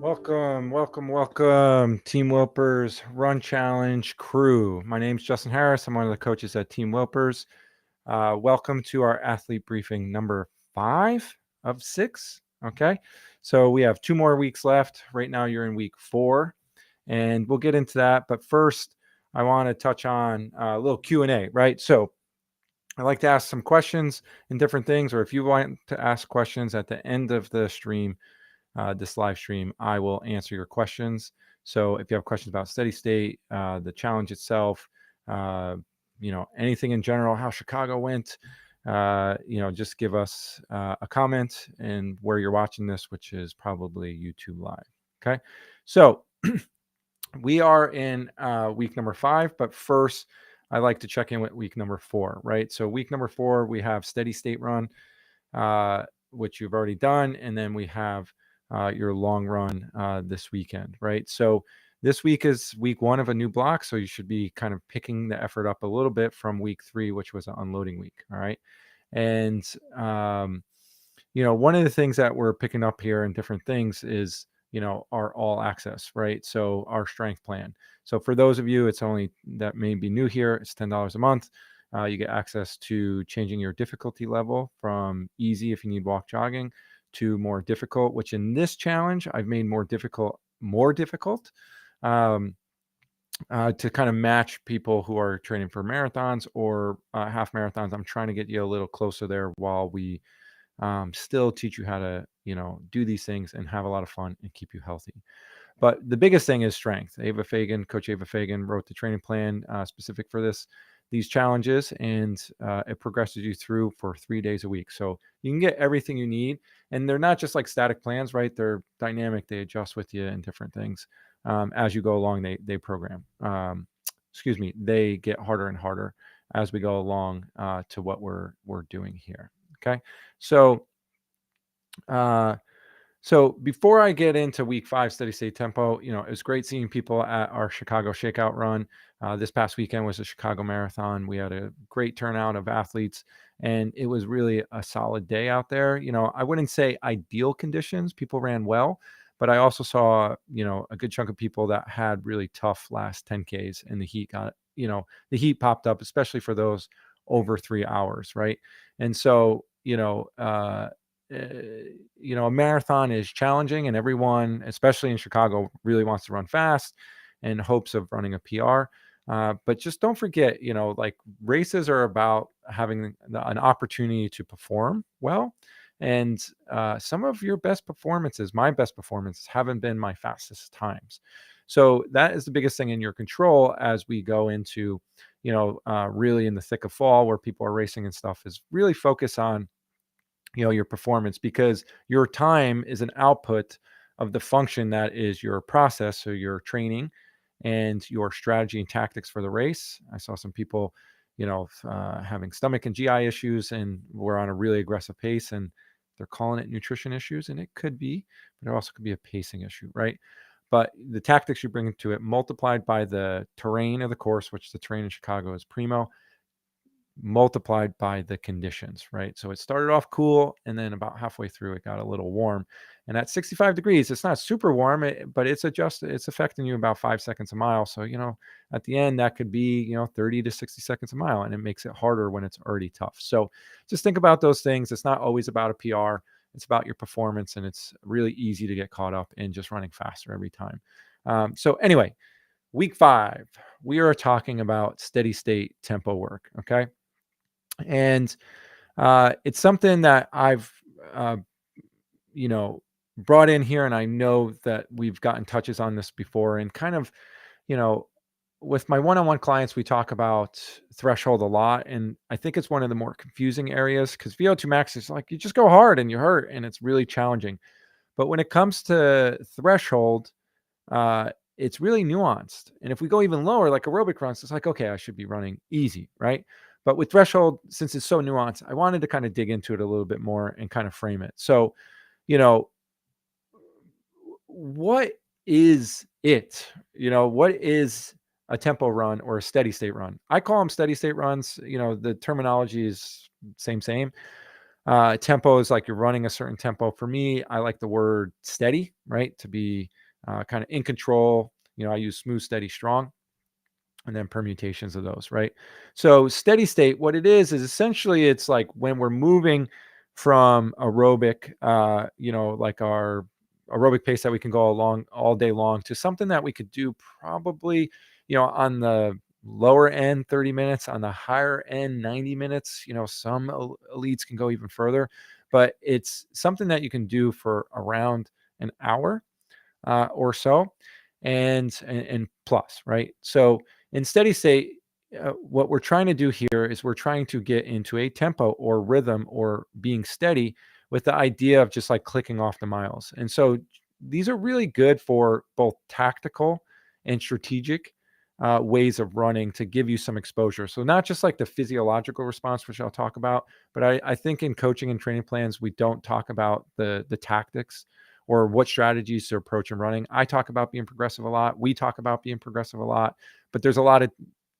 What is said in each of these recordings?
Welcome, Team Wilpers Run Challenge crew. My name's Justin Harris. I'm one of the coaches at Team Wilpers. Welcome to our athlete briefing number 5 of 6. Okay, so we have 2 more weeks left. Right now, you're in week 4, and we'll get into that. But first, I want to touch on a little Q&A, right? So I like to ask some questions and different things, or if you want to ask questions at the end of the stream, this live stream, I will answer your questions. So if you have questions about steady state, the challenge itself, anything in general, how Chicago went, just give us a comment and where you're watching this, which is probably YouTube Live. Okay. So we are in week number 5, but first I like to check in with week number 4, right? So week number 4, we have steady state run, which you've already done. And then we have your long run this weekend, right? So this week is week 1 of a new block. So you should be kind of picking the effort up a little bit from week 3, which was an unloading week. All right. And, one of the things that we're picking up here and different things is, our all access, right? So our strength plan. So for those of you, it's only that may be new here, it's $10 a month. You get access to changing your difficulty level from easy if you need walk jogging to more difficult, which in this challenge I've made more difficult, to kind of match people who are training for marathons or half marathons. I'm trying to get you a little closer there while we still teach you how to, do these things and have a lot of fun and keep you healthy. But the biggest thing is strength. Coach Ava Fagan wrote the training plan specific for these challenges, and it progresses you through for 3 days a week. So you can get everything you need, and they're not just like static plans, right? They're dynamic. They adjust with you and different things as you go along. They program. They get harder and harder as we go along to what we're doing here. Okay, so. So before I get into week 5 steady state tempo, it was great seeing people at our Chicago Shakeout run. This past weekend was a Chicago Marathon. We had a great turnout of athletes, and it was really a solid day out there. I wouldn't say ideal conditions. People ran well, but I also saw, a good chunk of people that had really tough last 10Ks, and the heat popped up, especially for those over 3 hours, right? And so, a marathon is challenging, and everyone, especially in Chicago, really wants to run fast in hopes of running a PR. But just don't forget, like races are about having an opportunity to perform well. And some of your best performances, my best performances, haven't been my fastest times. So that is the biggest thing in your control as we go into, really in the thick of fall where people are racing and stuff, is really focus on your performance, because your time is an output of the function that is your process. So your training and your strategy and tactics for the race. I saw some people, having stomach and GI issues, and we're on a really aggressive pace, and they're calling it nutrition issues, and it could be, but it also could be a pacing issue, right? But the tactics you bring to it, multiplied by the terrain of the course, which the terrain in Chicago is primo, multiplied by the conditions, right? So it started off cool, and then about halfway through it got a little warm. And at 65 degrees, it's not super warm, but it's affecting you about 5 seconds a mile. So, at the end, that could be, 30 to 60 seconds a mile, and it makes it harder when it's already tough. So just think about those things. It's not always about a PR. It's about your performance, and it's really easy to get caught up in just running faster every time. So anyway, week 5, we are talking about steady state tempo work. Okay. And it's something that I've, brought in here, and I know that we've gotten touches on this before, and kind of, with my one-on-one clients, we talk about threshold a lot. And I think it's one of the more confusing areas, because VO2 max is like, you just go hard and you hurt, and it's really challenging. But when it comes to threshold, it's really nuanced. And if we go even lower, like aerobic runs, it's like, okay, I should be running easy, right? But with threshold, since it's so nuanced, I wanted to kind of dig into it a little bit more and kind of frame it. So, what is it? What is a tempo run or a steady state run? I call them steady state runs. The terminology is same. Tempo is like you're running a certain tempo. For me, I like the word steady, right? To be kind of in control. I use smooth, steady, strong, and then permutations of those, right? So steady state, what it is essentially it's like when we're moving from aerobic, like our aerobic pace that we can go along all day long to something that we could do probably, on the lower end 30 minutes, on the higher end 90 minutes. Some elites can go even further, but it's something that you can do for around an hour or so, and plus, right? So in steady state, what we're trying to do here is we're trying to get into a tempo or rhythm or being steady with the idea of just like clicking off the miles. And so these are really good for both tactical and strategic ways of running to give you some exposure. So not just like the physiological response, which I'll talk about, but I think in coaching and training plans, we don't talk about the tactics or what strategies to approach in running. I talk about being progressive a lot. We talk about being progressive a lot, but there's a lot of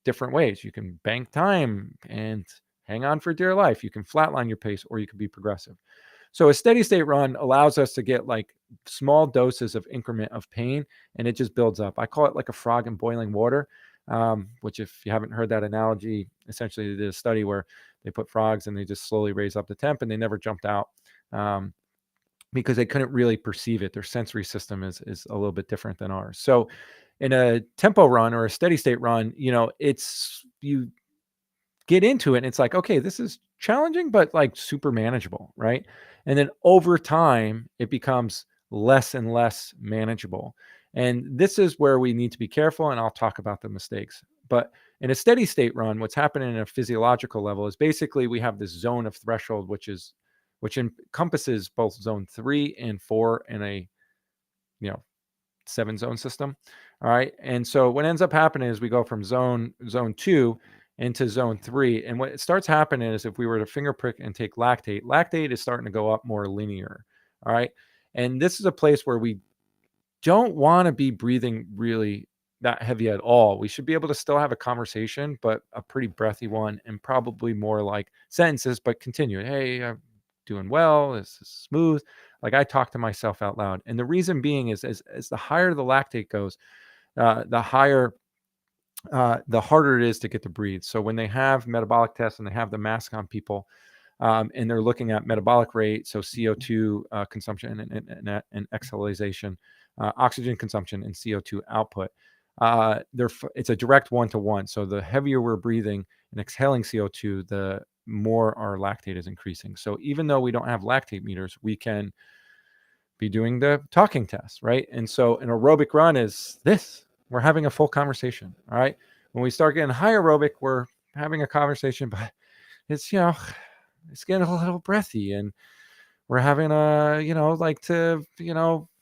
different ways. You can bank time and hang on for dear life. You can flatline your pace, or you can be progressive. So a steady state run allows us to get like small doses of increment of pain, and it just builds up. I call it like a frog in boiling water, which if you haven't heard that analogy, essentially they did a study where they put frogs and they just slowly raise up the temp and they never jumped out. Because they couldn't really perceive it. Their sensory system is a little bit different than ours. So in a tempo run or a steady state run, it's you get into it and it's like, okay, this is challenging, but like super manageable, right? And then over time, it becomes less and less manageable. And this is where we need to be careful. And I'll talk about the mistakes. But in a steady state run, what's happening in a physiological level is basically we have this zone of threshold, which encompasses both zone 3 and 4 in a 7 zone system. All right. And so what ends up happening is we go from zone 2 into zone 3. And what starts happening is if we were to finger prick and take lactate is starting to go up more linear. All right. And this is a place where we don't want to be breathing really that heavy at all. We should be able to still have a conversation, but a pretty breathy one, and probably more like sentences, but continue. Hey, I'm doing well. This is smooth. Like I talk to myself out loud. And the reason being is as the higher the lactate goes, the harder it is to get to breathe. So when they have metabolic tests and they have the mask on people, and they're looking at metabolic rate, so CO2 consumption and exhalation, oxygen consumption and CO2 output. It's a direct one-to-one. So the heavier we're breathing and exhaling CO2, the more our lactate is increasing. So even though we don't have lactate meters, we can be doing the talking test, right? And so an aerobic run is this. We're having a full conversation, all right? When we start getting high aerobic, we're having a conversation, but it's, it's getting a little breathy, and we're having like to,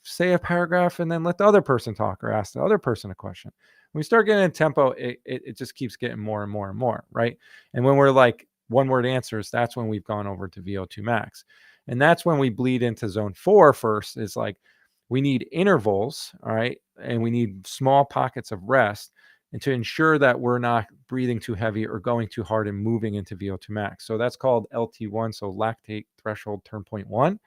say a paragraph and then let the other person talk or ask the other person a question. When we start getting in tempo, it just keeps getting more and more and more, right? And when we're like one word answers, that's when we've gone over to VO2 max. And that's when we bleed into zone 4 first, is like we need intervals, all right? And we need small pockets of rest, and to ensure that we're not breathing too heavy or going too hard and moving into VO2 max. So that's called LT1, so lactate threshold turn point 1,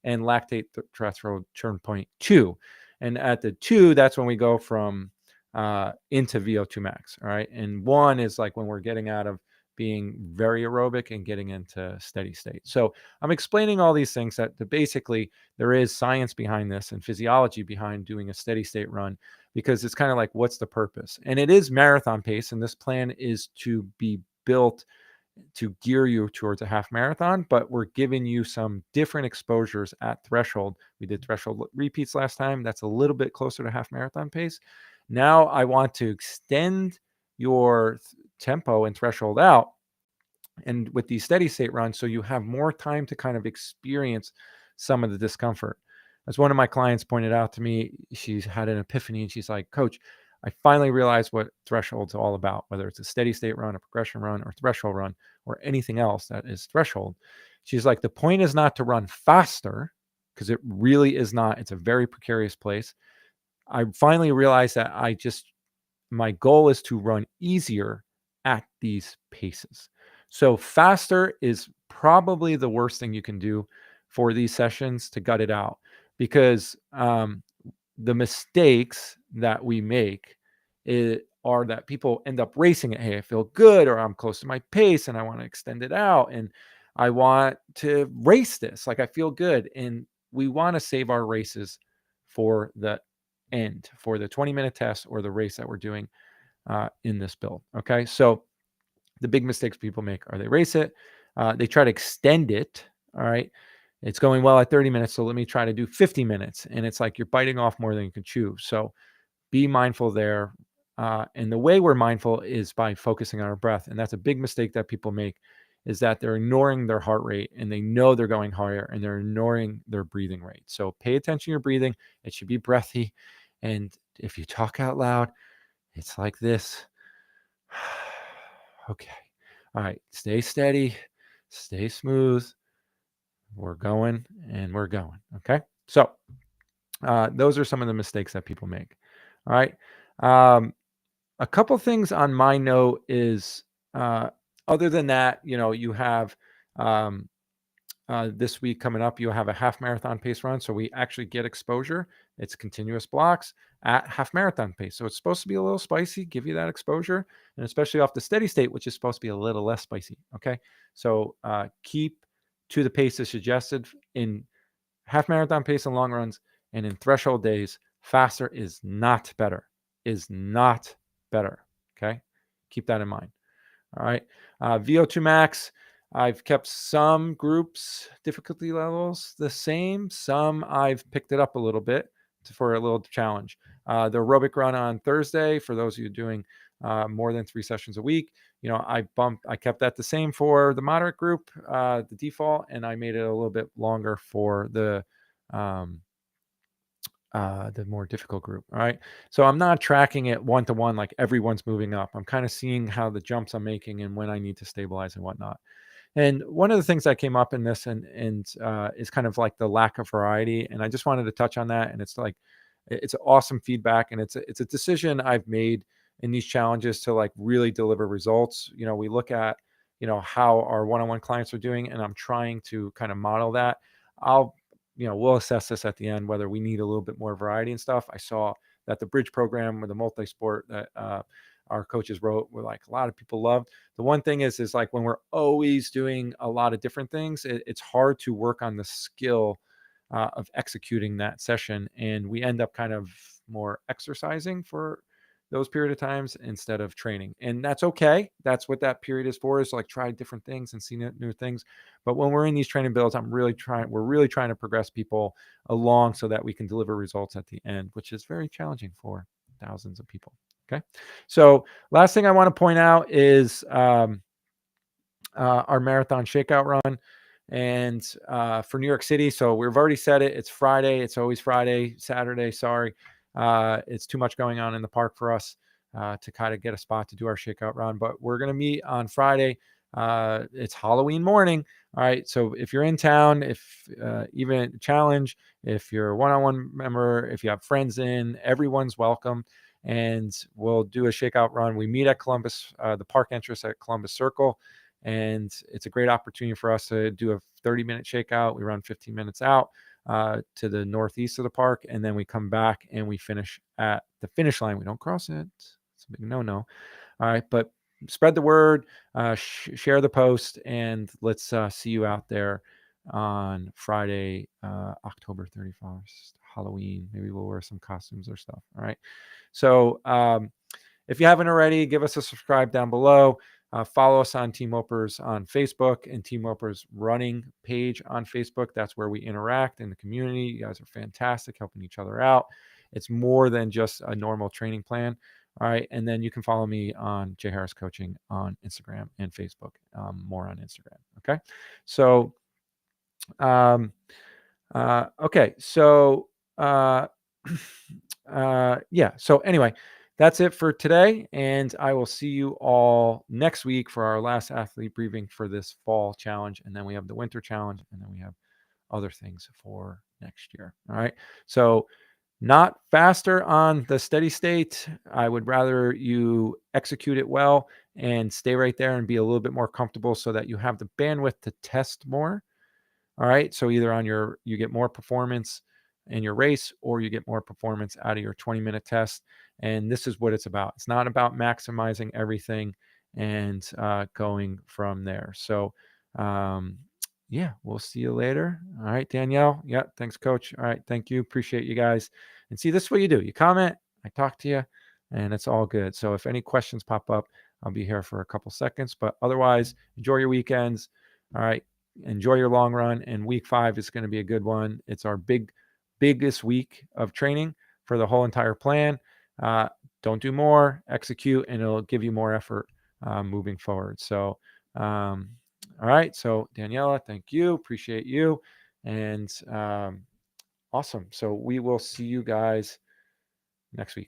and lactate threshold turn point 2. And at the 2, that's when we go from into VO2 max, all right? And 1 is like when we're getting out of being very aerobic and getting into steady state. So I'm explaining all these things that basically there is science behind this and physiology behind doing a steady state run, because it's kind of like, what's the purpose? And it is marathon pace. And this plan is to be built to gear you towards a half marathon, but we're giving you some different exposures at threshold. We did threshold repeats last time. That's a little bit closer to half marathon pace. Now I want to extend your tempo and threshold out, and with these steady state runs, so you have more time to kind of experience some of the discomfort. As one of my clients pointed out to me, she's had an epiphany, and she's like, Coach, I finally realized what threshold's all about, whether it's a steady state run, a progression run, or threshold run, or anything else that is threshold. She's like, the point is not to run faster, because it really is not. It's a very precarious place. I finally realized that my goal is to run easier at these paces. So faster is probably the worst thing you can do for these sessions to gut it out, because the mistakes that we make are that people end up racing it. Hey, I feel good, or I'm close to my pace and I want to extend it out, and I want to race this. Like, I feel good. And we want to save our races for the end, for the 20-minute test or the race that we're doing in this build. Okay. So the big mistakes people make are they race it, they try to extend it. All right. It's going well at 30 minutes. So let me try to do 50 minutes. And it's like you're biting off more than you can chew. So be mindful there. And the way we're mindful is by focusing on our breath. And that's a big mistake that people make, is that they're ignoring their heart rate, and they know they're going higher, and they're ignoring their breathing rate. So pay attention to your breathing. It should be breathy. And if you talk out loud, it's like this. Okay. All right. Stay steady. Stay smooth. We're going and we're going. Okay. So those are some of the mistakes that people make. All right. A couple things on my note is, other than that, you have um, this week coming up, you have a half marathon pace run. So we actually get exposure. It's continuous blocks at half marathon pace. So it's supposed to be a little spicy, give you that exposure, and especially off the steady state, which is supposed to be a little less spicy. Okay. So keep to the pace as suggested in half marathon pace and long runs, and in threshold days. Faster is not better, is not better. Okay. Keep that in mind. All right. VO2 max, I've kept some groups difficulty levels the same. Some I've picked it up a little bit for a little challenge. The aerobic run on Thursday, for those of you doing more than 3 sessions a week, I kept that the same for the moderate group, the default, and I made it a little bit longer for the more difficult group. All right. So I'm not tracking it one-to-one, like everyone's moving up. I'm kind of seeing how the jumps I'm making and when I need to stabilize and whatnot. And one of the things that came up in this and is kind of like the lack of variety. And I just wanted to touch on that. And it's like, it's awesome feedback. And it's a decision I've made in these challenges to like really deliver results. We look at, how our one-on-one clients are doing, and I'm trying to kind of model that. We'll assess this at the end, whether we need a little bit more variety and stuff. I saw that the bridge program with the multi-sport that our coaches wrote were like a lot of people loved. The one thing is like when we're always doing a lot of different things, it's hard to work on the skill of executing that session. And we end up kind of more exercising for those period of times instead of training. And that's okay. That's what that period is for, is like try different things and see new things. But when we're in these training builds, we're really trying to progress people along so that we can deliver results at the end, which is very challenging for thousands of people. Okay. So last thing I want to point out is our marathon shakeout run. And for New York City, so we've already said it. It's Friday. It's always Friday, Saturday. Sorry. It's too much going on in the park for us to kind of get a spot to do our shakeout run. But we're going to meet on Friday. It's Halloween morning. All right. So if you're in town, if even challenge, if you're a one-on-one member, if you have friends in, everyone's welcome. And we'll do a shakeout run. We meet at Columbus, the park entrance at Columbus Circle. And it's a great opportunity for us to do a 30-minute shakeout. We run 15 minutes out to the northeast of the park, and then we come back and we finish at the finish line. We don't cross it. It's a big no-no. All right, but spread the word, share the post, and let's see you out there on Friday, October 31st, Halloween. Maybe we'll wear some costumes or stuff. All right. So if you haven't already, give us a subscribe down below. Follow us on Team Wilpers on Facebook and Team Wilpers running page on Facebook. That's where we interact in the community. You guys are fantastic, helping each other out. It's more than just a normal training plan. All right. And then you can follow me on J Harris Coaching on Instagram and Facebook, more on Instagram. Okay. So, okay. So, yeah. So anyway, that's it for today. And I will see you all next week for our last athlete briefing for this fall challenge. And then we have the winter challenge, and then we have other things for next year. All right. So not faster on the steady state. I would rather you execute it well and stay right there and be a little bit more comfortable so that you have the bandwidth to test more. All right. So either you get more performance in your race, or you get more performance out of your 20-minute test. And this is what it's about. It's not about maximizing everything and going from there. So, yeah, we'll see you later. All right, Danielle. Yeah. Thanks, coach. All right. Thank you. Appreciate you guys. And see, this is what you do. You comment, I talk to you, and it's all good. So if any questions pop up, I'll be here for a couple seconds, but otherwise, enjoy your weekends. All right. Enjoy your long run. And week 5 is going to be a good one. It's our biggest week of training for the whole entire plan. Don't do more, execute, and it'll give you more effort moving forward. So, all right. So Daniela, thank you. Appreciate you. And awesome. So we will see you guys next week.